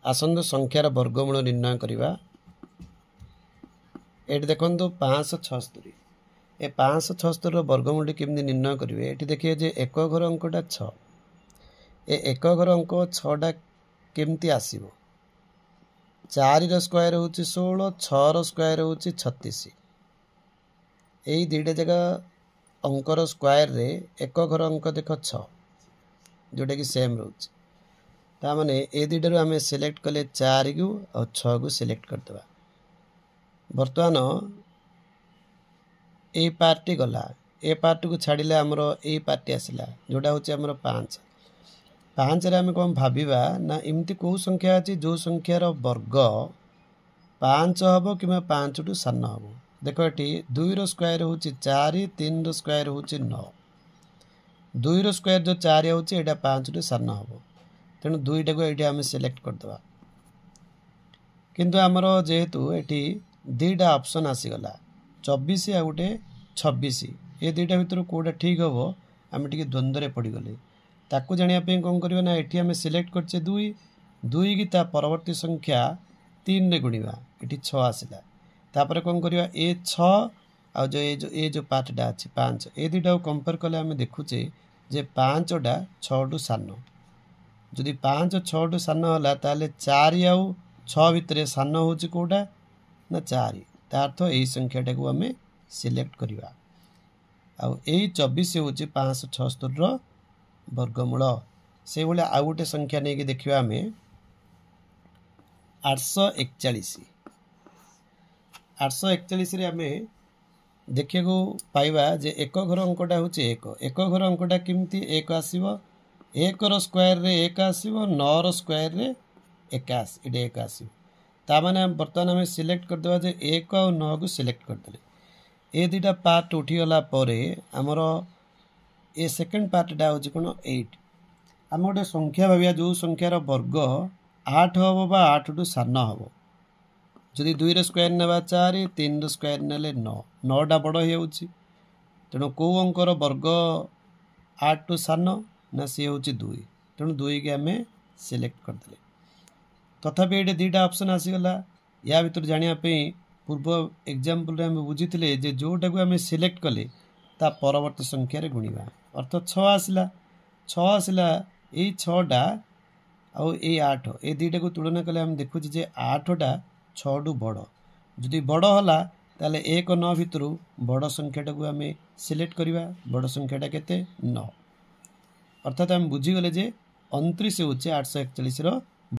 आसंतु संख्यार वर्गमूल निर्णय करवा। ये देखो 576 ए 576 वर्गमूल केमती निर्णय करेंगे। ये देखिए जे एक घर अंकटा 6 ए एक घर अंक 6टा केमती आसीबो 4 रो स्क्वायर होची 16 6 रो स्क्वायर होची 36 एई दुईटा जगह अंकर स्क्वायर रे एक घर अंक देख 6 जोटा कि सेम रोच ता माने ए दुईटा आम सिलेक्ट कले 4 को और 6 को सिलेक्ट करदे। बर्तमान ए पार्टी गला ए पार्टी को छाड़िले आमर ए पार्टी आसला जोटा हूँ आमर 5 रे आम कौन भाविबा ना एमती कौ संख्या अच्छी जो संख्यार वर्ग 5 हम कि 5 टू सान हम। देख ये 2 रो स्क्वायर हूँ 4 3 रो स्क्वायर हूँ 9 2 रो स्क्वायर जो 4 हूँ यहाँ 5 टू सान हम तेणु दुईटा को ये आम सिलेक्ट करदे। किंतु आमर जेहेतु ये दुईटा ऑप्शन आसीगला 24 आ गोटे 26 ये दुईटा भितर कौटा ठीक हम आम टे द्वंद्व पड़गले ताकू जानापी कौन करवा ना ये आम सिलेक्ट करचे 2 2 की ता परवर्ती संख्या 3 रे गुणवा ये 6 आसला तापर कौन करवा ए 6 आ जो जो पार्टा अच्छे 5 ये दुईटा कंपेयर कले आम देखुचे जे 5टा 6 टू सान जदि 5 6 टू सान है ताले 4 आउ 6 भितर सान हूँ कौटा ना 4 तार्थ यही संख्याटा को आम सिलेक्ट करवा। आउ 24 हूँ 576 वर्गमूल से भाई आउ गोटे संख्या नहीं देखा आम 841 841 रे आम देखा पाइबा जे एक घर अंकटा हूँ एक घर अंकटा केमती 1 आसो 1 रो स्क्वायर रे 1 आसो 9 रो स्क्वायर रे 1 आसो ताने बर्तमान आम सिलेक्ट करदे जे 1 और 9 को सिलेक्ट करदे ये दुईटा पार्ट उठीगला आमर ए सेकेंड पार्टा हूँ कौन 8 आम गोटे संख्या भाविया जो संख्यार वर्ग 8 हम बा 8 टू सान हम जदि 2 रो स्क्वायर नेबा 4 3 रो स्क्वायर नेले 9 9टा बड़ हो तेणु कौ अंकर वर्ग 8 टू सान ना सी हूँ 2 तेणु 2 की आम सिलेक्ट करदे। तथापि ये दुईटा ऑप्शन आसीगला या भर जानापी पूर्व एग्जाम्पल आम बुझीते जे जोटा को आम सिलेक्ट कले ता परवर्ती संख्यार गुणवा अर्थ 6 आसला 6 आसला यही 6टा आउ 8 ये दुईटा को तुलना कले आम देखुचे जे 8टा 6 टू बड़ जदि बड़ है ताले 1 9 भितर बड़ संख्याटा को आम सिलेक्ट करवा बड़ संख्याटा केते 9 अर्थात आम बुझीगले जे 29 हूँ 841